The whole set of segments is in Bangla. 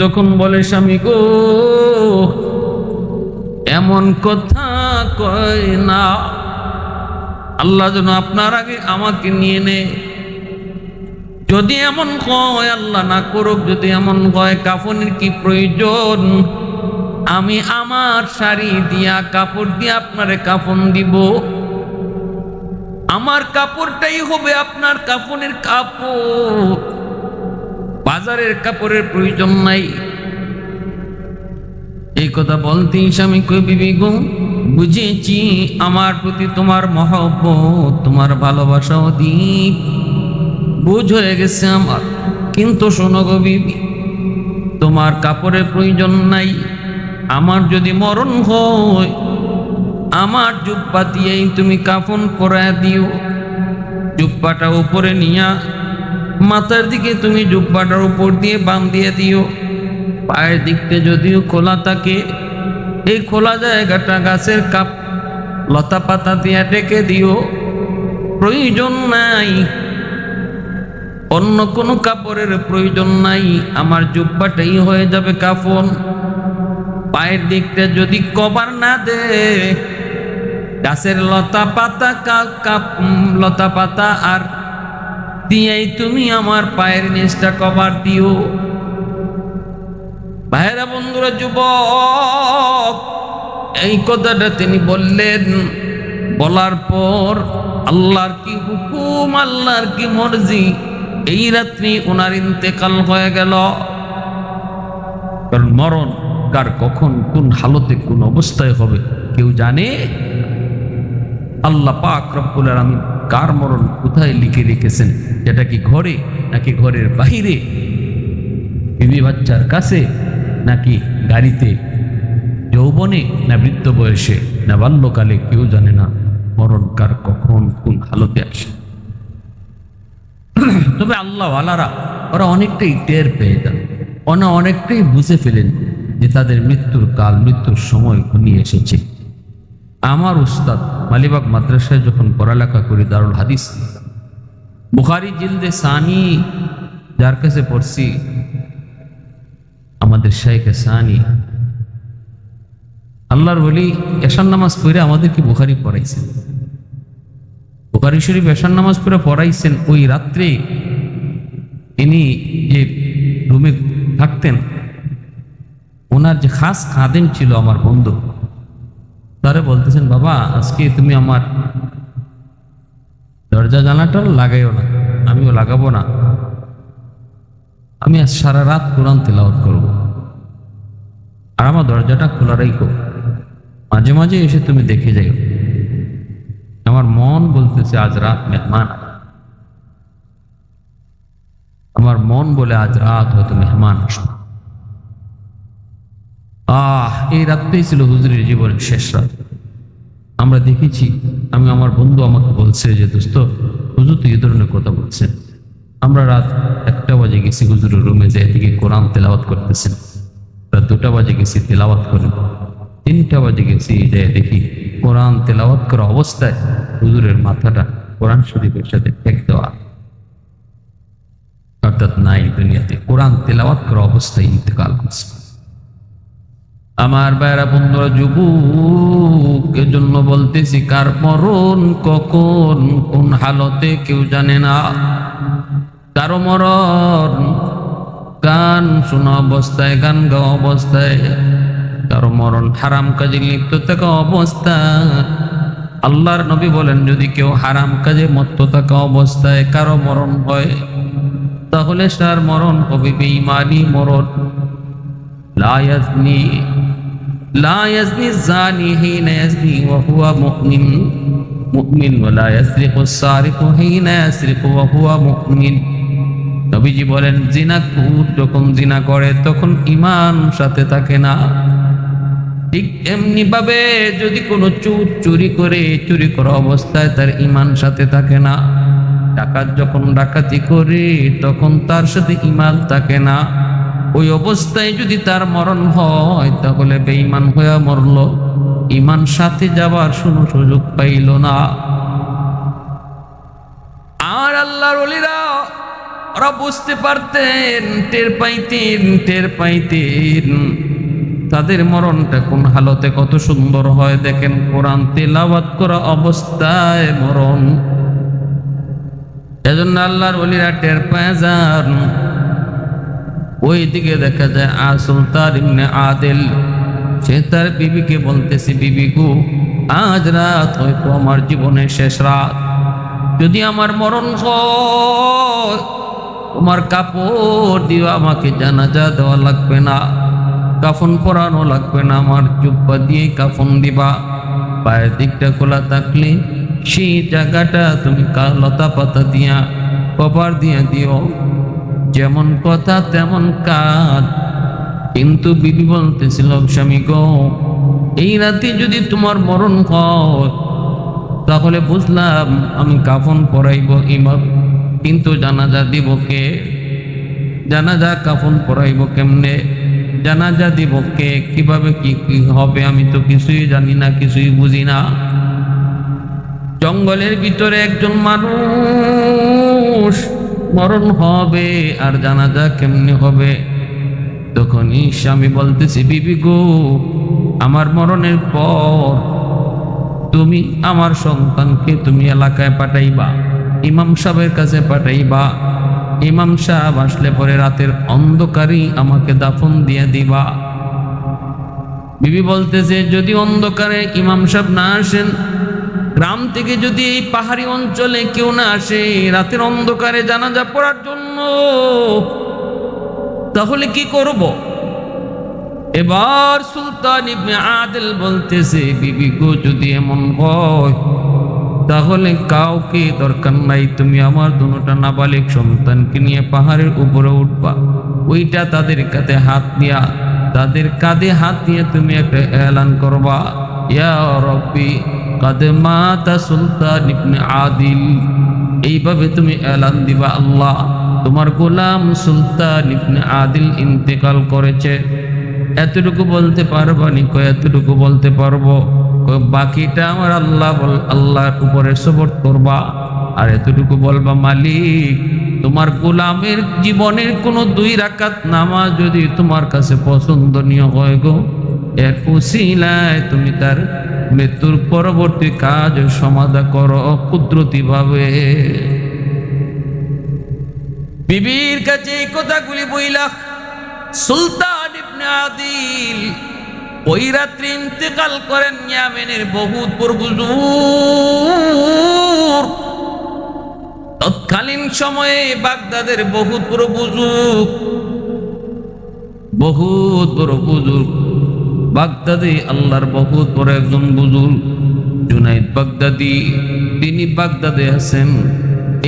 তখন বলে, স্বামী গো, এমন কথা কয় না, আল্লাহ যেন আপনার আগে আমাকে নিয়ে নে। যদি এমন কয়, আল্লাহ না করুক, যদি এমন কয় কাফনের কি প্রয়োজন, আমি আমার শাড়ি দিয়া কাপড় দিয়ে আপনারে কাফন দিব। আমার কাপড়টাই হবে আপনার কাফনের কাপড়, বাজারের কাপড়ের প্রয়োজন নাই। এই কথা বলতেই স্বামী কই, বিবি গো, বুঝেছি আমার প্রতি তোমার মহব্বত, তোমার ভালোবাসা অধিক, বুঝ হয়ে গেছে আমার। কিন্তু শোনো গো বিবি, তোমার কাপড়ের প্রয়োজন নাই। আমার যদি মরণ হয়, আমার জুব্বা দিয়েই তুমি কাফন পরায় দিও। জুব্বাটা উপরে নিয়া মাথার দিকে তুমি জুব্বাটার উপর দিয়ে বাঁধিয়ে দিও। পায়ের দিকতে যদিও খোলা থাকে, এই খোলা জায়গাটা গাছের কাপ লতা পাতা দিয়ে ডেকে দিও। প্রয়োজন নাই, অন্য কোনো কাপড়ের প্রয়োজন নাই, আমার জুব্বাটাই হয়ে যাবে কাফন। পায়ের দিকটা যদি কভার না দে, গাছের লতা পাতা লতা পাতা আর দিয়েই তুমি আমার পায়ের নিচটা কভার দিও। ভাইরা বন্ধুরা, যুবক, এই কথাটা তিনি বললেন। বলার পর আল্লাহর কি হুকুম, আল্লাহর কি মর্জি, এই রাত্রি ওনার ইন্তেকাল হয়ে গেল। কারণ মরণ কার কখন কোন হালতে কোন অবস্থায় হবে কেউ জানে? আল্লাহ পাক রব্বুল আলামিন কার মরণ কোথায় লিখে রেখেছেন, এটা কি ঘরে নাকি ঘরের বাহিরে, বিবি বাচ্চার কাছে নাকি গাড়িতে, যৌবনে না বৃদ্ধ বয়সে না বাল্যকালে, কেউ জানে না মরণ কার কখন কোন হালতে আসে। তবে আল্লাহ ওয়ালারা ওরা অনেকটাই টের পেয়ে যান, ওরা অনেকটাই বুঝে ফেলেন যে তাদের মৃত্যুর কাল, মৃত্যুর সময় ঘনিয়ে এসেছে। আমার উস্তাদ মালিবাগ মাদ্রাসায় যখন পড়ালেখা করি, দারুল হাদিস বুখারী জিলদে সানি যার কাছে পড়ছি, আমাদের শাইখে সানি আল্লাহর ওলি, এশার নামাজ পড়ে আমাদেরকে বুখারী পড়াইছেন। বুখারী শরীফ এশার নামাজ পড়ে পড়াইছেন। ওই রাত্রে তিনি যে রুমে থাকতেন, ওনার যে খাস খাদেম ছিল আমার বন্ধু, তারে বলতেছেন, বাবা আজকে তুমি আমার দরজা জানালাটা লাগাইও না, আমিও লাগাবো না, আমি আজ সারা রাত কোরআন তেলাওয়াত করব, আর আমার দরজাটা খোলা রাখো, মাঝে মাঝে এসে তুমি দেখে যাও। আমার মন বলতেছে আজ রাত মেহমান, আমার মন বলে আজ রাত হয়তো মেহমান আসবে। এই রাতটাই ছিল হুজুরের জীবনের শেষ রাত। আমরা দেখেছি, আমি আমার বন্ধু আমাকে বলছে যে, দোস্ত হুজুর তো এই ধরনের কথা বলছেন। আমরা রাত 1টা বাজে গেছি হুজুরের রুমে, যে এদিকে কোরআন তেলাওয়াত করতেছেন। রাত 2টা বাজে গেছি তেলাওয়াত করেন, 3টা বাজে গেছি, যে দেখি কোরআন তেলাওয়াত করা অবস্থায় হুজুরের মাথাটা কোরআন শরীফের সাথে ঠেক দেওয়া, অর্থাৎ নাই দুনিয়াতে, কোরআন তেলাওয়াত করা অবস্থায় ইন্তেকাল হয়েছে। আমার ভাইরা বন্ধুরা, যুবকের জন্য বলতেছি, কার মরণ কখন কোন হালতে কেউ জানে না। কারো মরণ গান শোনা অবস্থায়, গান গাওয়া অবস্থায়, কারো মরণ হারাম কাজে লিপ্ত থাকা অবস্থায়। আল্লাহর নবী বলেন, যদি কেউ হারাম কাজে মত্ত থাকা অবস্থায় কারো মরণ হয়, তাহলে তার মরণ হবে বেঈমানি মরণ। لا يزني الزاني حين يزني وهو مؤمن ولا يسرق السارق حين يسرق وهو مؤمن। নবীজি বলেন, জিনাকুর যখন জিনা করে তখন ঈমান সাথে থাকে না। ঠিক এমনি ভাবে যদি কোনো চোর চুরি করে, চুরি করা অবস্থায় তার ঈমান সাথে থাকে না। ডাকাত যখন ডাকাতি করে তখন তার সাথে ঈমান থাকে না। ওই অবস্থায় যদি তার মরণ হয়, তাহলে বেঈমান হয়ে মরল, ঈমান সাথে যাবার কোনো সুযোগ পাইল না। আর আল্লাহর ওলিরা ওরা বুঝতে পারতেন, টের পাইতেন তাদের মরণটা কোন হালতে কত সুন্দর হয়। দেখেন কোরআন তেলাওয়াত করা অবস্থায় মরণ। এজন্য আল্লাহর ওলিরা টের পায় যান। ওই দিকে দেখা যায় সুলতান ইবনে আদিল, সে তার বিবিকে বলতেছে, বিবি গো, আজ রাত হয়তো আমার জীবনের শেষ রাত। যদি আমার মরণ হয়, তোমার কাপড় দিও, আমাকে জানাজা দেওয়া লাগবে না, কাফন পরানো লাগবে না, আমার জুব্বা দিয়ে কাফন দিবা। পায়ের দিকটা খোলা থাকলে সেই জায়গাটা তুমি লতা পাতা দিয়া কভার দিয়া দিও। যেমন কথা তেমন কাজ। কিন্তু বিবি বলতেছিল, স্বামী গো, এই রাতে যদি তোমার মরণ হয় তাহলে বুঝলাম আমি কাফন পরাইব ইমাম, কিন্তু জানাজা দিব কে? জানাজা কাফন পরাইব কেমনে? জানাজা দিব কে? কিভাবে কি কি হবে? আমি তো কিছুই জানি না, কিছুই বুঝি না। জঙ্গলের ভিতরে একজন মানুষ মরণ হবে, আর জানাজা কেমনে হবে? তখনই স্বামী বলতেছে, বিবি গো, আমার মরণের পর তুমি আমার সন্তানকে তুমি এলাকায় পাঠাইবা, ইমাম সাহেবের কাছে পাঠাইবা। ইমাম সাহেব আসলে পরে রাতের অন্ধকারই আমাকে দাফন দিয়ে দিবা। বিবি বলতেছে, যদি অন্ধকারে ইমাম সাহেব না আসেন, গ্রাম থেকে যদি এই পাহাড়ি অঞ্চলে কেউ না আসে রাতের অন্ধকারে জানাজা পড়ার জন্য, তাহলে কি করব? এবার সুলতান ইবনে আদিল বলতেছে, বিবি গো, যদি এমন হয় তাহলে কাউকে দরকার নাই, তুমি আমার দুটা নাবালিক সন্তানকে নিয়ে পাহাড়ের উপরে উঠবা। ওইটা তাদের কাঁধে হাত দিয়ে তুমি একটা এলান করবা, ইয়া রব্বি কাদ মাতা সুলতান ইবনে আদিল। এইভাবে তুমি এলান দিবা, আল্লাহ, তোমার গোলাম সুলতান ইবনে আদিল ইন্তেকাল করেছে। এতটুকু বলতে পারবা নি? এতটুকু বলতে পারবো। বাকিটা আমার আল্লাহর উপরে সবর করবা। আর এতটুকু বলবা, মালিক, তোমার গোলামের জীবনের কোনো 2 রাকাত নামাজ যদি তোমার কাছে পছন্দনীয় হয় গো, এর উসিলায় তুমি তার মৃত্যুর পরবর্তী কাজ সমাধা করো কুদরতি ভাবে। বিবির কাছে এই কথাগুলি বইলা সুলতান ইবনে আদিল ওই রাত্রে ইন্তেকাল করেন। ইয়ামেনের বহুত বড় বুজুর্গ, তৎকালীন সময়ে বাগদাদের বহুত বড় বুজুর্গ বাগদাদি, আল্লাহর বহুত বড় একজন বুজুর্গ জুনাইদ বাগদাদি, তিনি বাগদাদে আছেন।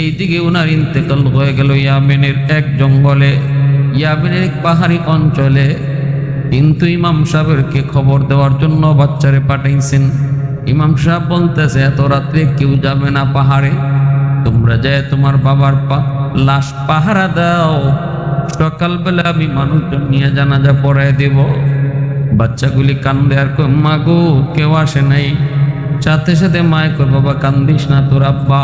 এইদিকে ওনার ইন্তেকাল হয়ে গেল ইয়ামেনের এক জঙ্গলে, ইয়ামেনের এক পাহাড়ি অঞ্চলে। কিন্তু ইমাম সাহেবকে খবর দেওয়ার জন্য বাচ্চারে পাঠাইছেন। ইমাম সাহেব বলতেছে, এত রাত্রে কেউ যাবে না পাহাড়ে, তোমরা যায় তোমার বাবার লাশ পাহারা দাও, সকালবেলা আমি মানুষজন নিয়ে জানাজা পড়ায় দেব। বাচ্চাগুলি কান্দে আর কই, মা গো, কেউ আসে নাই। সাথে সাথে মায় কই, বাবা কান্দিস না, তোর আব্বা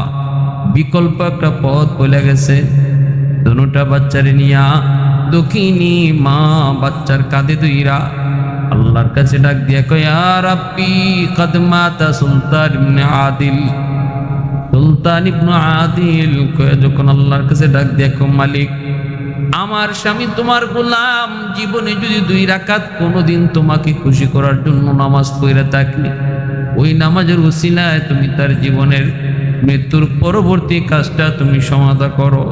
বিকল্প একটা পথ বলে গেছে। দুটা বাচ্চারে নিয়া দক্ষিণী মা বাচ্চার কাঁধে দুইরা আল্লাহর কাছে ডাক দিয়া কয়, ইয়া রাব্বি কাদ মাতা সুলতান ইবনে আদিল। সুলতান ইবনে আদিল কয় যখন আল্লাহর কাছে ডাক দিয়া কয়, মালিক, আমার স্বামী তোমার গোলাম জীবনে যদি 2 রাকাত কোনোদিন তোমাকে খুশি করার জন্য নামাজ পড়ে থাকলে, ওই নামাজের উসিলায় তুমি তার জীবনের মৃত্যুর পরবর্তী কাজটা তুমি সমাধা করো।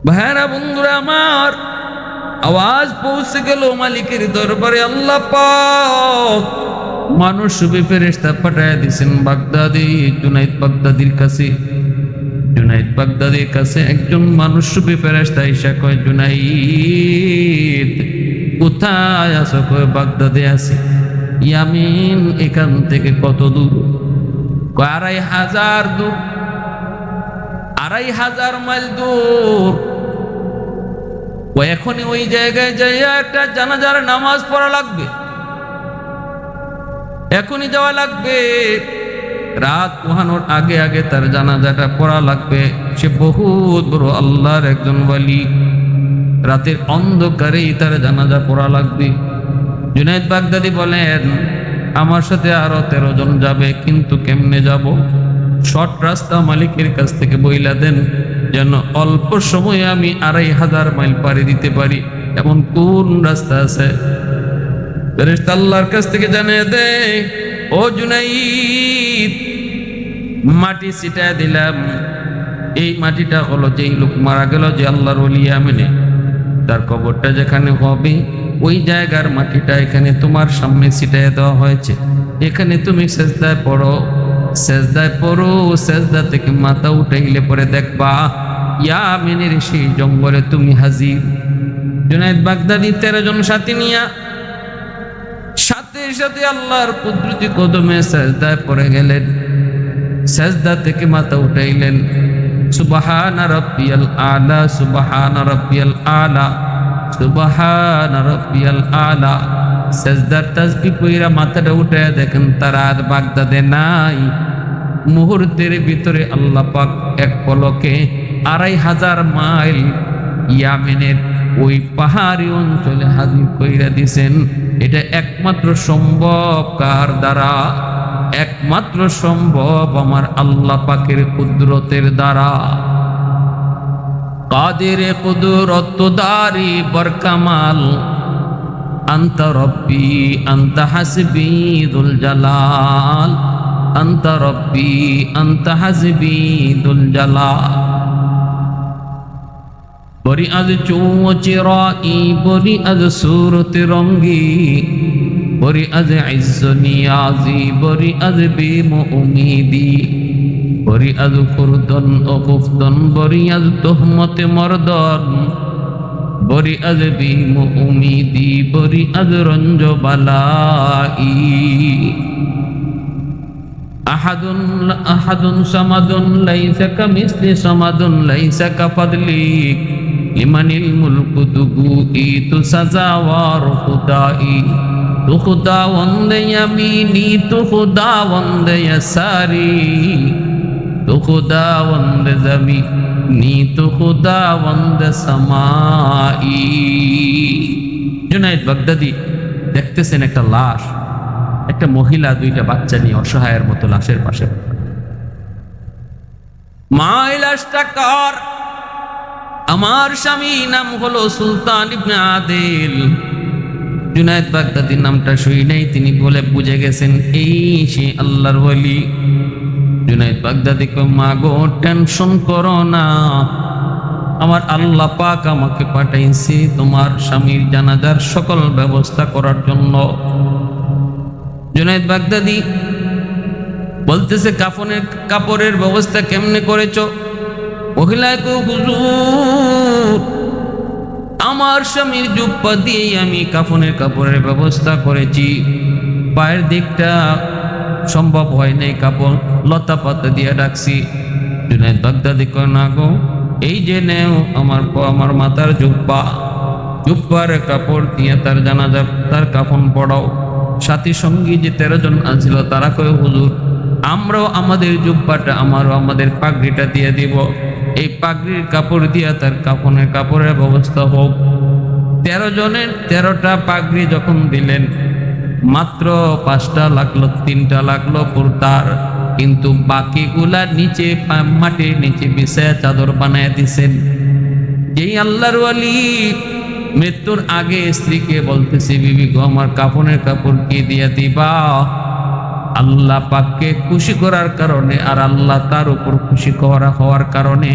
ভাইরা বন্ধুরা আমার, আওয়াজ পৌঁছে গেল মালিকের দরবারে। আল্লাহ পাক মানুষ রূপে ফেরেশতা পাঠায় দিয়েছেন বাগদাদি জুনাইদ বাগদাদির কাছে। জুনাইদ বাগদাদির কাছে একজন মানুষ রূপে ফেরেশতা এসে কয়, জুনাইদ কোথায় আছো? কয়, বাগদাদে আছি। ইয়ামিন এখান থেকে কত দূর? কয়, 2500 দূর। 2500 মাইল দূর। এখনই ওই জায়গায় যাইয়া একটা জানাজার নামাজ পড়া লাগবে, এখনই যাওয়া লাগবে। রাত পোহানোর আগে আগে তার জানাজাটা পড়া লাগবে। সে বহুত বড় আল্লাহর একজন ওয়ালি, রাতের অন্ধকারেই তার জানাজা পড়া লাগবে। জুনায়েদ বাগদাদি বলেন, আমার সাথে আরো 13 জন যাবে, কিন্তু কেমনে যাব? শর্ট রাস্তা মালিকের কাছ থেকে বইলা দেন, যেন অল্প সময়ে আমি 2500 মাইল পাড়ি দিতে পারি, এমন কোন রাস্তা আছে? ফেরেশতা আল্লাহর কাছ থেকে জানিয়ে দেয়, ও জুনাইদ, মাটি ছিটায় দিলাম। এই মাটিটা হলো যেই লোক মারা গেল, যে আল্লাহর ওলি আমিনে, তার কবরটা যেখানে হবে ওই জায়গার মাটিটা এখানে তোমার সামনে ছিটায় দেওয়া হয়েছে। এখানে তুমি সেজদায় পড়ো, সেজদায় পড়ো, সেজদা থেকে মাথা উঠাইলে পরে দেখবা ইয়ামিনের সেই জঙ্গলে তুমি হাজির। জুনায়েদ বাগদাদি 13 জন সাথী নিয়া সাথে সাথে আল্লাহর কুদরতি কদমে সেজদায় পড়ে গেলেন। সেজদা থেকে মাথা উঠাইলেন, সুবহানা রাব্বিয়াল আলা, সুবহানা রাব্বিয়াল আলা, সুবহানা রাব্বিয়াল আলা। সেজদার তাসবিহ কইরা মাথাটা উঠায়া দেখেন তার আর বাগদাদে নাই। মুহূর্তের ভিতরে আল্লাহ পাক এক পলকে 2500 মাইল ইয়ামেনের ওই পাহাড়ি অঞ্চলে হাজির কইরা দিছেন। এটা একমাত্র সম্ভব কার দ্বারা? একমাত্র সম্ভব আমার আল্লাহ পাকের কুদরতের দ্বারা। কাদের কুদরত দারি বরকামাল, আনতা রব্বি আনতা হাসবি দুল জালাল, আনতা রব্বি আনতা হাসবি দুল জালাল। বরি আজ চৌচিরাই, বরি আজ সুরত রঙ্গি, বরি আজ ইজ্জ নিয়াজি, বরি আজ বিম উমিদি, বরি আজ খুরদন ও কুফদন, বরি আজ তোহমতে মর্দন, বরি আজ বিম উমিদি, বরি আজ রঞ্জ বালাই। আহাদুন আহাদুন সামাদুন লাইসা কামিসলি সামাদুন লাইসা কাফাদলিক, লিমানিল মুলকু দুগুই তু সাজাওয়ার খুদাই, তু খুদাওয়ান্দে ইয়ামিনি, তু খুদাওয়ান্দে ইয়াসারি, তু খুদাওয়ান্দে জমিনি, তু খুদাওয়ান্দে সামাই। জুনায়েদ বাগদাদি দেখতেছেন একটা লাশ, একটা মহিলা 2টা বাচ্চা নিয়ে অসহায়ের মতো লাশের পাশে। মা, এই লাশটা কার? আমার স্বামী, নাম হলো সুলতান ইবনে আদিল। জুনায়েদ বাগদাদির নামটা শুই নাই, তিনি বলে বুঝে গেছেন এই সে আল্লাহর ওলি। জুনায়েদ বাগদাদি কয়, মা গো, টেনশন করো না, আমার আল্লাহ পাক আমাকে পাঠাইছে তোমার স্বামীর জানাজার সকল ব্যবস্থা করার জন্য। জুনায়েদ বাগদাদি বলতেছে, কাপড়ের ব্যবস্থা কেমনে করেছো? মহিলায় কো, হুজুর, আমার স্বামীর জুব্বা দিয়ে আমি কাপড়ের ব্যবস্থা করেছি। পায়ের দিকটা সম্ভব হয় নাই, কাপড় লতা পাতা দিয়ে রাখছি। জুনায়েদ বাগদাদি কয়, না গো, এই যে নেও আমার মাথার জুব্বার কাপড় দিয়ে তার জানাজা, তার কাফন পড়াও। সাথী সঙ্গী যে 13 জন আছিল তারা কয়, হুজুর, আমরাও আমাদের জুব্বাটা, আমাদের পাগড়িটা দিয়ে দিব। এই পাগড়ির কাপড় দিয়ে তার কাপড়ের ব্যবস্থা হোক। 13 জনের 13টা পাগড়ি যখন দিলেন, মাত্র 5টা লাগলো, 3টা লাগলো কুর্তার, কিন্তু বাকিগুলা নিচে মাটির নিচে বিছায়া চাদর বানায় দিছেন। যেই আল্লাহর ওয়ালি মৃত্যুর আগে স্ত্রীকে বলতেছে, বিবি গো, আমার কাফনের কাপড় কি দিয়া দিবা? আল্লাহ পাককে খুশি করার কারণে আর আল্লাহ তার উপর খুশি হওয়ার কারণে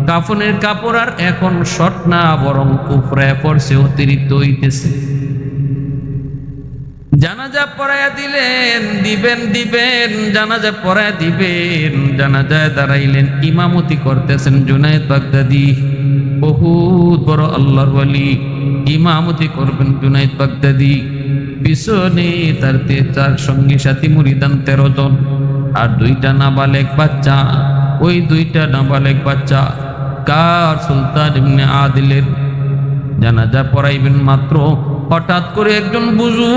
কাফনের কাপড় আর এখন শর্ট না, বরং উপরে পড়ছে, অতিরিক্ত হইতেছে। জানাজা পড়াইয়া দিবেন, জানাজা পড়াইয়া দিবেন। জানাজায় দাঁড়াইলেন, ইমামতি করতেছেন জুনায়েদ বাগদাদি, বহুত বড় আল্লাহর ওয়ালি। ইমামতি করবেন জুনায়েদ বাগদাদি। পিছনে তার সঙ্গী সাথী মুরিদান 13 জন, আর 2টা নাবালেগ বাচ্চা। ওই 2টা নাবালেগ বাচ্চা কার? সুলতান ইবনে আদিলের। জানাজা পড়াইবেন মাত্র হঠাৎ করে একজন বুজুর্গ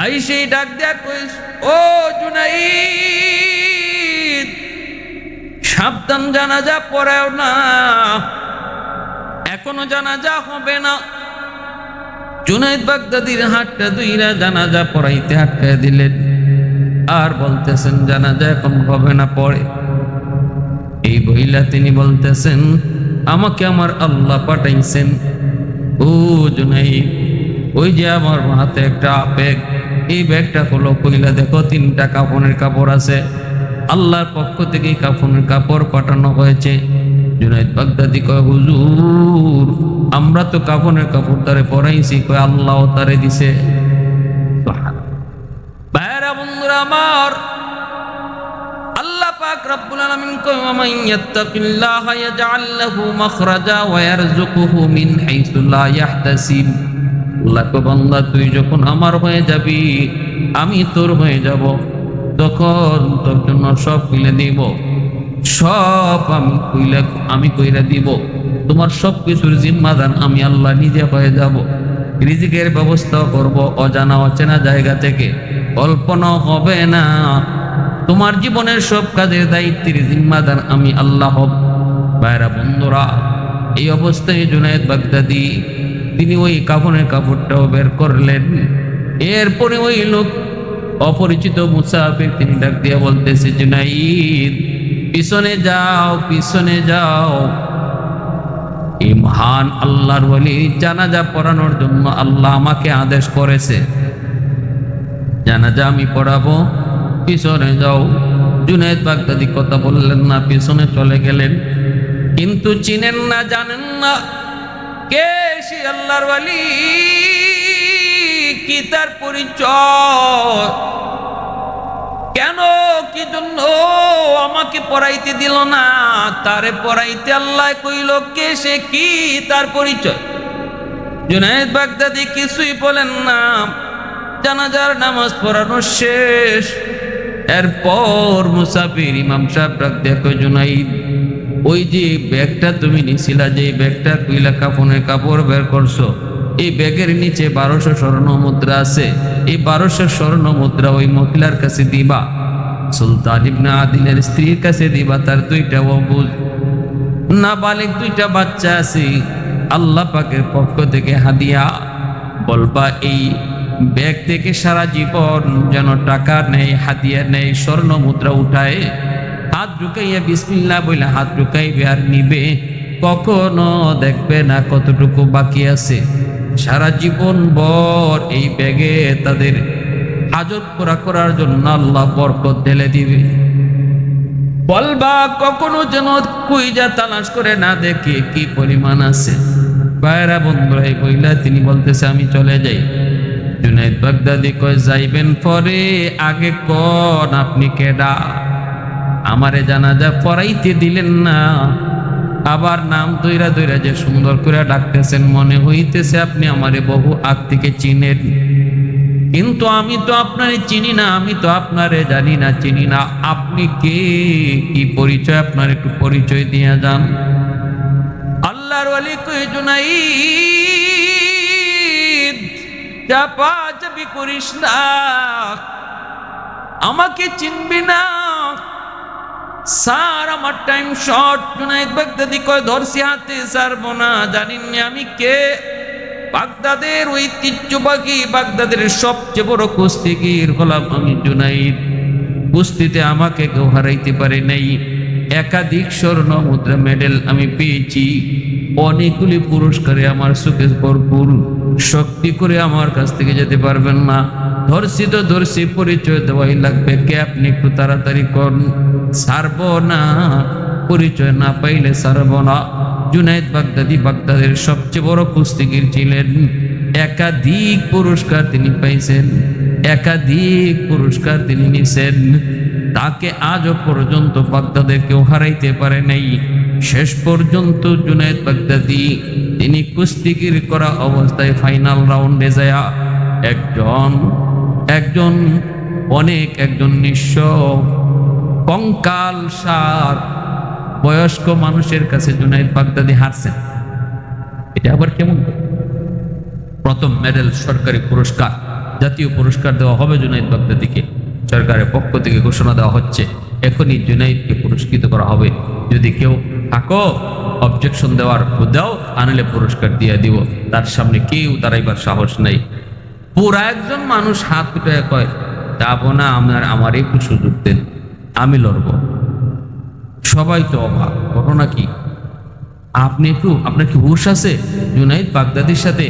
আইসে ডাক দেয়া কই, ও জুনাইদ, সাবধান, জানাজা পড়েও না, এখনো জানাজা হবে না। জুনাইদ বাগদাদির হাতটা দুইরা জানাজা পড়াইতে আটকায় দিলেন, আর বলতেছেন জানাজা এখন হবে না, পড়ে। এই বইলা তিনি বলতেছেন আমাকে আমার আল্লাহ পাঠাইছেন। ও জুনাইদ, ওই যে আমার হাতে একটা ব্যাগ, এই ব্যাগটা হলো, কইলা দেখো 3টা কাফনের কাপড় আছে, আল্লাহর পক্ষ থেকে কাফনের কাপড় পাঠানো হয়েছে। জুনাইদ বাগদাদি কয় হুজুর, আমরা তো কাফনের কাপড় তারে পরাইছি, কয় আল্লাহ তারে দিছে। ভাইরা বন্ধুরা আমার, আল্লাহ পাক রব্বুল আলামিন কয় ওয়ামান ইয়াত্তাকিল্লাহা ইয়াজআল লাহু মাখরাজা ওয়া ইয়ারযুকুহু মিন হাইসু লা ইয়াহতাসিব। আল্লাহ কয় বান্দা, তুই যখন আমার হয়ে যাবি, আমি তোর হয়ে যাব, তখন তোর জন্য সব মিলে দিব, সব আমি কইরা দিব, তোমার সব কিছুর জিম্মাদার আমি আল্লাহ নিজে হয়ে যাব। রিজিকের ব্যবস্থা করব অজানা অচেনা জায়গা থেকে, কল্পনা হবে না। তোমার জীবনের সব কাজের দায়িত্বের জিম্মাদার আমি আল্লাহ হব। ভাইরা বন্ধুরা, এই অবস্থায় জুনাইদ বাগদাদি তিনি ওই কাফনের কাপড়টাও বের করলেন। এরপরে ওই লোক অপরিচিত মুসাফির, তিনি ডাক দিয়া বলতেছে জুনাইদ, পিছনে যাও, পিছনে যাও। এই মহান আল্লাহর ওলি জানাজা পড়ানোর জন্য আল্লাহ আমাকে আদেশ করেছে, জানাজা আমি পড়াবো, পিছনে যাও। জুনাইদ বাগদাদি কথা বললেন না, পিছনে চলে গেলেন। কিন্তু চিনেন না, জানেন না কে সে আল্লাহর ওলি, কি তার পরিচয়, কেন কি জন্য আমাকে পড়াইতে দিল না, তারে পড়াইতে আল্লাহ কইল কে সে, কি তার পরিচয়। জুনাইদ বাগদাদি কিছুই বলেন না। জানাজার নামাজ পড়ানো শেষ। এরপর মুসাফির ইমাম সাহেব ডাক দেখো, জুনাইদ, ওই যে ব্যাগটা তুমি নিছিলা, যে ব্যাগটা কইলা কাফনের কাপড় বের করছো, এই ব্যাগের নিচে 1200 স্বর্ণ মুদ্রা আছে। এই 1200 স্বর্ণ মুদ্রা ওই মহিলার কাছে দিবা, সুলতান ইবনে আদিলের স্ত্রীর কাছে দিবা। তার 2টা অবুজ নাবালিগ 2টা বাচ্চা আছে, আল্লাহ পাকের পক্ষ থেকে হাদিয়া। বলবা এই ব্যাগ থেকে সারা জীবন যেন টাকা নেই, হাদিয়া নেই, স্বর্ণ মুদ্রা উঠায়, হাত ঢুকাইয়া বিসমিল্লাহ বলে হাত ঢুকাইবে আর নিবে, কখনো দেখবে না কতটুকু বাকি আছে। সারা জীবন ভর এই ব্যাগে তাদের হাজত পুরা করার জন্য আল্লাহ বরকত ঢেলে দিবে। বলবা কখনো যেন কুইজা তালাশ করে না দেখে কি পরিমাণ আছে। ভাইরা বন্ধুরা, এই বইলা তিনি বলতেছে আমি চলে যাই। জুনাইদ বাগদাদি কয় যাইবেন পরে, আগে কোন আপনি কেডা, আমারে জানাজা পড়াইতে দিলেন না, আবার নাম দইরা দইরা যে সুন্দর করে ডাকতেছেন, মনে হইতেছে আপনি আমারে বহু আগ থেকে চিনেন, কিন্তু আমি তো আপনারে চিনি না, আমি তো আপনারে জানি না, চিনি না। আপনি কে, কি পরিচয় আপনার, একটু পরিচয় দিয়ে যান। আল্লাহর ওলি কই জুনাইদ, চাপাচাপি করিস না, আমাকে চিনবি না, স্যার আমার টাইম শর্ট। জুনাইদ বাগদাদি কয় ধরছি হাতে, ছাড়বো না, জানিনি আমি কে। বাগদাদের ঐতিহ্যবাহী, বাগদাদের সবচেয়ে বড় কুস্তিগীর হলাম আমি জুনাইদ। কুস্তিতে আমাকে কেউ হারাইতে পারে নাই। একাধিক স্বর্ণ মুদ্রা মেডেল আমি পেয়েছি, অনেকগুলি পুরস্কারে আমার সুখে ভরপুর। শক্তি করে আমার কাছ থেকে যেতে পারবেন না। ধরছি তো ধরছি, পরিচয় দেওয়াই লাগবে। কে আপনি, একটু তাড়াতাড়ি করুন, ছাড়বো না, পরিচয় না পাইলে ছাড়বো না। জুনাইদ বাগদাদি বাগদাদের সবচেয়ে বড় কুস্তিগীর ছিলেন। একাধিক পুরস্কার তিনি পাইছেন, একাধিক পুরস্কার তিনি নিছেন। তাকে আজও পর্যন্ত বাগদাদের কেউ হারাইতে পারে নাই। শেষ পর্যন্ত জুনাইদ বাগদাদি তিনি কুস্তিগির করা অবস্থায় ফাইনাল রাউন্ডে যায় একজন নিঃস্ব কঙ্কাল সার বয়স্ক মানুষের কাছে জুনাইদ বাগদাদি হারছেন। এটা আবার কেমন? প্রথম মেডেল, সরকারি পুরস্কার, জাতীয় পুরস্কার দেওয়া হবে জুনাইদ বাগদাদিকে। সরকারের পক্ষ থেকে ঘোষণা দেওয়া হচ্ছে, এখনই জুনাইদকে পুরস্কৃত করা হবে। যদি কেউ থাকো অবজেকশন দেওয়ার দাও, আনলে পুরস্কার দিয়ে দিব। তার সামনে কেউ দাঁড়াইবার সাহস নেই। পুরা একজন মানুষ হাত উঠে কয়, যাবো না, আমার একটু সুযোগ দেন, আমি লড়ব। সবাই তো অবাক, ঘটনা কি? আপনার কি হুঁশ আছে? জুনাইদ বাগদাদির সাথে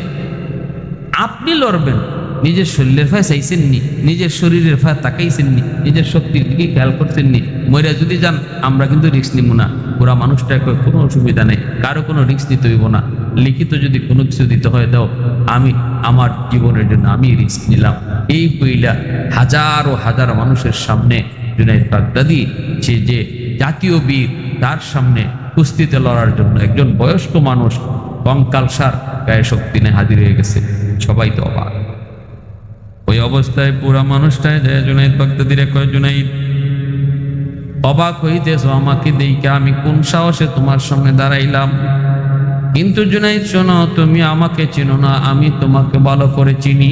আপনি লড়বেন? নিজের শরীরের ফায় চাইছেননি, নিজের শরীরের ফায় তাকাইছেননি, নিজের শক্তির দিকে খেয়াল করছেননি? মইরা যদি যান আমরা কিন্তু রিস্ক নিব না। পুরা মানুষটাকে কোনো অসুবিধা নেই, কারো কোনো রিস্ক নিতে হইব না। লিখিত যদি কোনো কিছু দিতে হয় দাও, আমি আমার জীবনের জন্য আমি রিস্ক নিলাম। এই বইলা হাজারো হাজার মানুষের সামনে জুনাইদ বাগদাদি, সে যে জাতীয় বীর, তার সামনে কুস্তিতে লড়ার জন্য একজন বয়স্ক মানুষ কঙ্কালসার গায়ে শক্তি নিয়ে হাজির হয়ে গেছে। সবাই তো অবাক। ওই অবস্থায় পুরা মানুষটায় যায় জুনাইদ বাগদাদিরে কয়, জুনাইদ, অবাক হইতেছ আমাকে দেইকা, আমি কোন সাহসে তোমার সঙ্গে দাঁড়াইলাম? কিন্তু জুনাইদ শোনো, তুমি আমাকে চিনো না, আমি তোমাকে ভালো করে চিনি।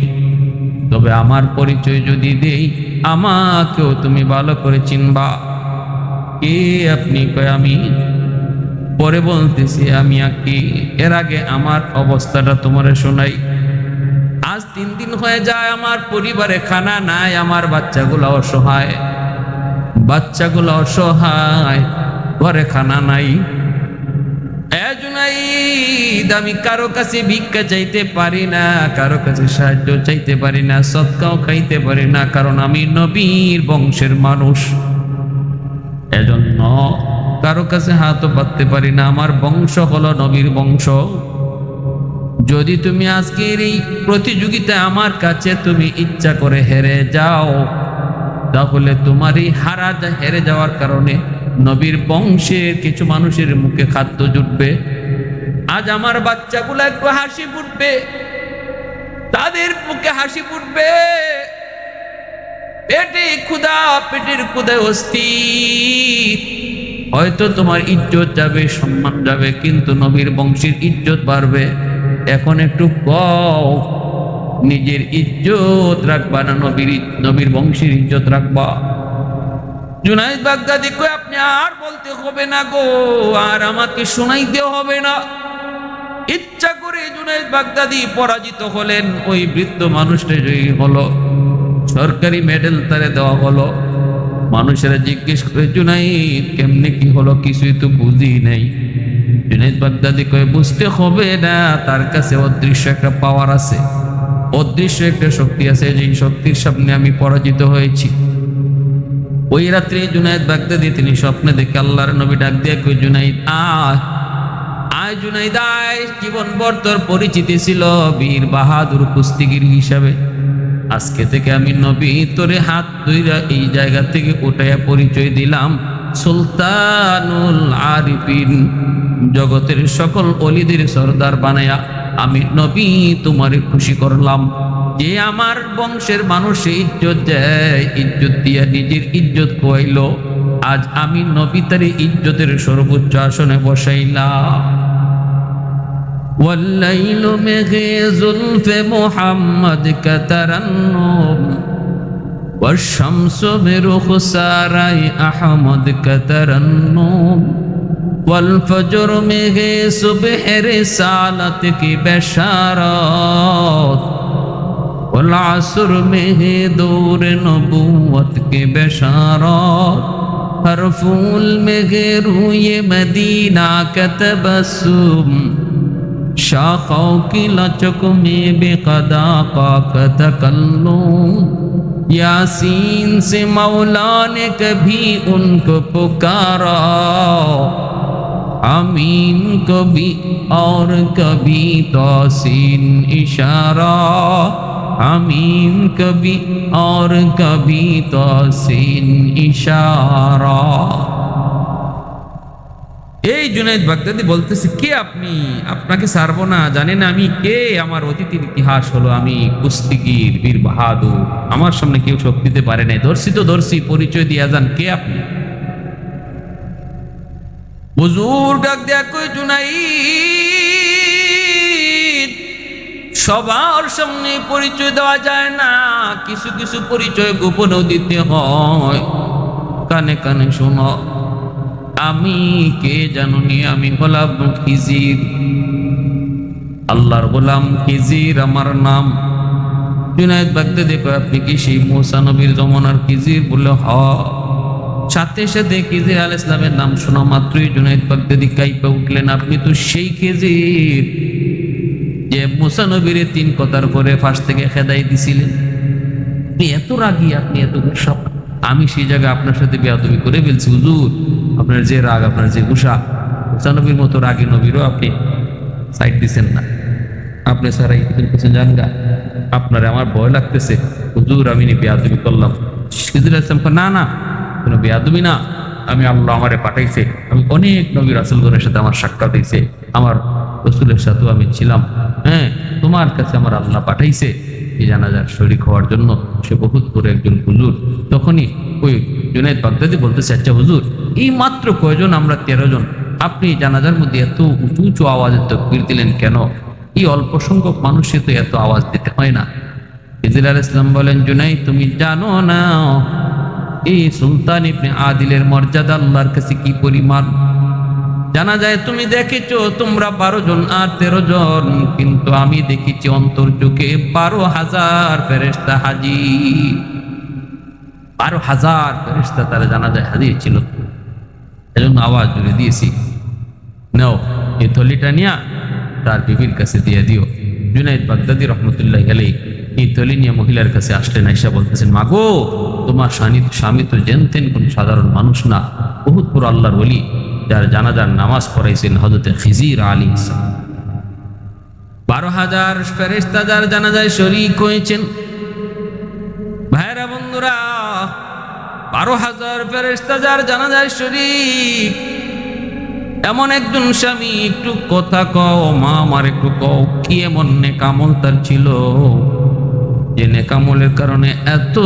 তবে আমার পরিচয় যদি দেই, আমাকেও তুমি ভালো করে চিনবা। কে আপনি? কয়, আমি পরে বলতেছি আমি কি। এর আগে আমার অবস্থাটা তোমারে শোনাই। আজ 3 দিন হয়ে যায় আমার পরিবারে খানা নাই, আমার বাচ্চাগুলো অসহায়, ঘরে খানা নাই। জুনাইদ, আমি কারো কাছে ভিক্ষা চাইতে পারি না, কারো কাছে সাহায্য চাইতে পারি না, সদকাও খাইতে পারি না, কারণ আমি নবীর বংশের মানুষ। এজন্য কারো কাছে হাতও পাততে পারি না। আমার বংশ হলো নবীর বংশ। যদি তুমি আজকের এই প্রতিযোগিতায় আমার কাছে তুমি ইচ্ছা করে হেরে যাও, তাহলে তোমার এই হেরে যাওয়ার কারণে নবীর বংশের কিছু মানুষের মুখে খাদ্য জুটবে। আজ আমার বাচ্চাগুলো একটু হাসি ফুটবে, তাদের মুখে হাসি ফুটবে। পেটের ক্ষুধায় অস্থির। হয়তো তোমার ইজ্জত যাবে, সম্মান যাবে, কিন্তু নবীর বংশের ইজ্জত বাড়বে। এখন একটু কও, নিজের ইজ্জত রাখবা না নবীর বংশের ইজ্জত রাখবা? জুনাইদ বাগদাদি কই, আপনি আর বলতে হবে না গো, আর আমাকে শোনাইতে হবে না। ইচ্ছা করে জুনাইদ বাগদাদি পরাজিত হলেন। ওই বৃদ্ধ মানুষটা জয়ী হলো, সরকারি মেডেল তারে দেওয়া হলো। মানুষেরা জিজ্ঞেস করে, জুনাইদ কেমনে কি হলো? কিছুই তো বুঝি নাই। জুনাইদ বাগদাদি কয়ে, বুঝতে হবে না, তার কাছে অদৃশ্য একটা পাওয়ার আছে, অদৃশ্য একটা শক্তি আছে, যেই শক্তির সামনে আমি পরাজিত হয়েছি। ওই রাত্রে জুনাইদ বাগদাদি তিনি স্বপ্নে দেখে আল্লাহর নবী ডাক দিয়ে কই, জুনাইদ আয় জুনাইদ আয়। জীবনভর তোর পরিচিতি ছিল বীর বাহাদুর কুস্তিগির হিসাবে। আজকে থেকে আমি নবী তোরে হাত ধইরা এই জায়গা থেকে উঠাইয়া পরিচয় দিলাম সুলতানুল আরিফিন, জগতের সকল অলিদের সরদার বানায়া আমি নবী তোমারে খুশি করলাম। যে আমার বংশের মানুষ ইজ্জত দেয়, ইজ্জত দিয়া নিজের ইজ্জত খোয়াইল, আজ আমি নবী তারে ইজ্জতের সর্বোচ্চ আসনে বসাইলাম। والليل مغي زلف محمد كترنم والشمس برخساري أحمد كترنم والفجر مغي صبح رسالتك بشارات والعصر مغي دور نبوتك بشارات हर फूल में गेरूए मदीना का तबस्सुम शाखों की लचक में बेकदा का तकल्लुम यासीन से मौला ने कभी उनको पुकारा आमीन कभी और कभी तौसीन इशारा आमीन कभी और कभी तौसीन इशारा। এই জুনাইদ বাগদাদি বলতেছে, কে আপনি? আপনাকে ছাড়বো না, জানি না আমি কে? আমার অতীতের ইতিহাস হলো আমি কুস্তিগির বীর বাহাদুর, আমার সামনে কেউ শক্তি দিতে পারে নাই। ধর্ষি তো ধর্ষি, পরিচয় দিয়া যান, কে আপনি? হুজুর ডাক দেয়া কই, জুনাইদ সবার সামনে পরিচয় দেওয়া যায় না, কিছু কিছু পরিচয় গোপনেও দিতে হয়। কানে কানে শোনো, আমি কে জানুনি, আমি হলাম খিজির, আল্লাহর গোলাম খিজির আমার নাম। জুনায়েদ বাগদাদি কয়, আপনি কি সেই মুসা নবীর জমানার খিজির? বলল হ। সাথে সাথে খিজির আলাইহিস সালামের নাম শোনা মাত্রই জুনায়েদ বাগদাদি কাইপা উঠলেন, আপনি তো সেই খিজির যে মুসা নবীর 3 কথার পরে ফাঁস থেকে খেদাই দিছিলেন। আপনি এত রাগী, আপনি এত গুসা, আমি সেই জায়গায় আপনার সাথে বেয়াদবি করে ফেলছি হুজুর। আপনার যে রাগ, আপনার যে গুসা, মুসা নবীর মতো রাগী নবীরও আপনি সাইড দিচ্ছেন না, আপনি সারা ইতির পিছনে যান গা, আপনার আমার ভয় লাগতেছে হুজুর, আমি বেয়াদবি করলাম। খিজির আলাইহিস সালাম না না, কোনো বেয়াদবি না, আমি আল্লাহ আমারে পাঠাইছে, আমি অনেক নবী রাসূলগণের সাথে আমার সাক্ষাৎ হয়েছে, আমার রসুলের সাথেও আমি ছিলাম, হ্যাঁ, তোমার কাছে আমার আল্লাহ পাঠাইছে এই জানাজার শরীক হওয়ার জন্য। সে বহুত বড় একজন হুজুর। তখনই ওই জুনায়েদ বাগদাদি বলতেছে, আচ্ছা হুজুর, এই মাত্র কয়জন? আমরা 13 জন, আপনি জানাজার মধ্যে এত উঁচু উঁচু আওয়াজের তাকবীর দিলেন কেন? এই অল্প সংখ্যক মানুষে তো এত আওয়াজ দিতে হয় না। খিজির আলাইহিস সালাম বলেন, জুনায়েদ তুমি জানো না এই সুলতান ইবনে আদিলের মর্যাদা আল্লাহর কাছে কি পরিমাণ? জানা যায় তুমি দেখেছো তোমরা 12 জন আর 13 জন, কিন্তু আমি দেখেছি অন্তর্যুগে 12,000 ফেরেশতা হাজির। 12,000 ফেরেশতা তারা জানা যায় হাজির ছিল। এজন্য আওয়াজ জুড়ে দিয়েছি, নাও এই থলিটা নিয়ে তার বিবির কাছে দিয়ে দিও। জুনায়েদ বাগদাদি রহমতুল্লাহ আলাইহি এই থলি নিয়ে মহিলার কাছে আসলেন, আয়েশা বলতেছেন, মাগো তোমার স্বামী তো জেনতেন কোন সাধারণ মানুষ না, বহুত বড় আল্লাহর ওলি, যার জানাজার নামাজ পড়াইছেন হযরতে খিজির আলাইহিস সালাম। 12,000 ফেরেশতা যার জানাজায় শরীক হয়েছেন। ভাইরা বন্ধুরা, 12,000 ফেরেশতা যার জানাজায় শরীক, এমন একজন স্বামী, একটু কথা কও মা, আমার একটু কও, কি এমন নেকামল তার ছিল যে নেকামলের কারণে এত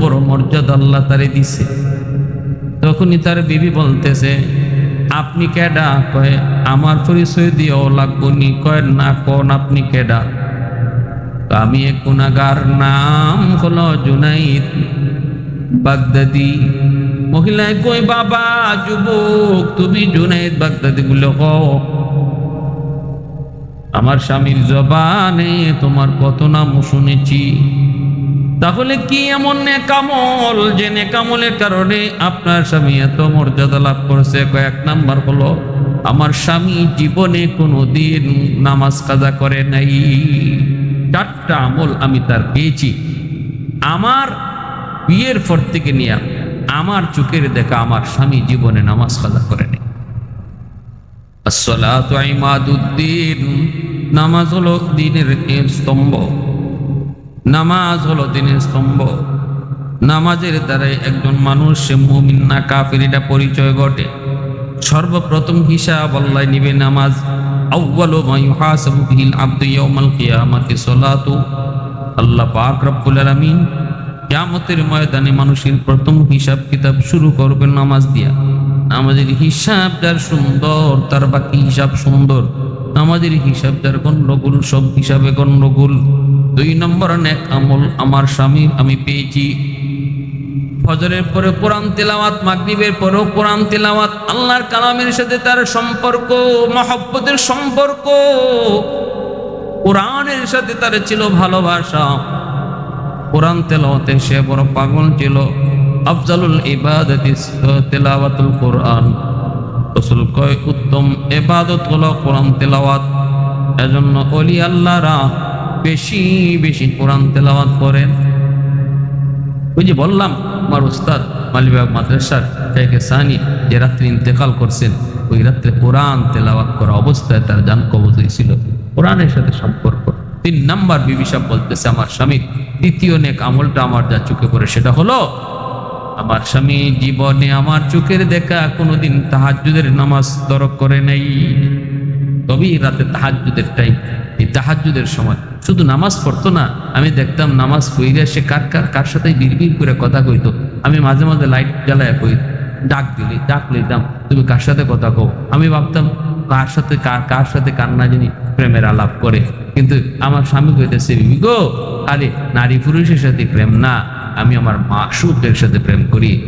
বড় মর্যাদা আল্লাহ তারে দিছে? তখনই তার বিবি বলতেছে, আপনি কেডা? কয় আমার পরিচয় দিও লাগবো নি? কয় না, কোন আপনি কেডা? আমি এক গুনাহগার, নাম হলো জুনায়েদ বাগদাদি। মহিলায় কই, বাবা যুবক, তুমি জুনায়েদ বাগদাদি বলে কও? আমার স্বামীর জবানে তোমার কত নাম শুনেছি। তাহলে কি এমন নেকামল যে নেকামলের কারণে আপনার স্বামী এত মর্যাদা লাভ করছে? কয়েক নাম্বার হলো, আমার স্বামী জীবনে কোনোদিন নামাজ কাজা করে নাই। 4টা আমল আমি তার পেয়েছি। আমার বিয়ের পর থেকে নিয়ে আমার চোখের দেখা আমার স্বামী জীবনে নামাজ কাজা করে নাই। আসসালাতু ইমাদুদ্দিন, নামাজ হলো দ্বীনের স্তম্ভ। নামাজ হলো দ্বীনের স্তম্ভ। নামাজের দ্বারাই একজন মানুষ সে মুমিন না কাফির এটা পরিচয় ঘটে। সর্বপ্রথম হিসাব আল্লাহ নিবে নামাজ। আউয়ালু মা ইউহাসাবু বিহিল আবদু ইয়াউমাল কিয়ামাতি সালাতু। আল্লাহ পাক রব্বুল আলামিন কিয়ামতের ময়দানে মানুষের প্রথম হিসাব কিতাব শুরু করবেন নামাজ দিয়া। নামাজের হিসাব যার সুন্দর, তার বাকি হিসাব সুন্দর। নামাজের হিসাব যার গন্ডগোল, সব হিসাবে গন্ডগোল। 2 নম্বর নেক আমল আমার স্বামীর আমি পেয়েছি। ফজরের পরে কোরআন তেলাওয়াত, মাগরিবের পরেও কোরআন তেলাওয়াত, আল্লাহর কালামের সাথে তার সম্পর্ক, মহব্বতের সম্পর্ক, কোরআনের সাথে তার ছিল ভালোবাসা। কোরআন তেলাওয়াতে সে বড় পাগল ছিল। আফজালুল ইবাদাতি তেলাওয়াতুল কোরআন। রাসূল কয় উত্তম ইবাদত হলো কোরআন তেলাওয়াত। এজন্য ওলি আল্লাহরা বেশি বেশি কোরআন তেলাওয়াত করেন। ওই যে বললাম আমার উস্তাদ মালিবাগ মাদ্রাসার শেখ সানি যে রাত্রে ইন্তেকাল করছেন, ওই রাত্রে কোরআন তেলাওয়াত করা অবস্থায় তার জান কবজ হয়েছিল। কোরআনের সাথে সম্পর্ক। 3 নাম্বার বিবি সাহেব বলতেছে, আমার স্বামীর দ্বিতীয় নেক আমলটা আমার যা চোখে পড়ে সেটা হলো, আমার স্বামী জীবনে আমার চোখের দেখা কোনোদিন তাহাজ্জুদের নামাজ তরক করে নাই। তবেই রাতে তাহাজ্জুদের টাইম, এই তাহাজ্জুদের সময় শুধু নামাজ পড়তো না, আমি দেখতাম নামাজ পড়ে সে কার সাথে বিড়বিড় করে কথা কইতো। আমি মাঝে মাঝে লাইট জ্বালায় কই, ডাক লইতাম, তুমি কার সাথে কথা কও? আমি ভাবতাম কার সাথে কার সাথে কার না জানি প্রেমের আলাপ করে। কিন্তু আমার স্বামী কইতেছে, বিবি গো, আরে নারী পুরুষের সাথে প্রেম না, আমি আমার মাসুকের সাথে প্রেম করি।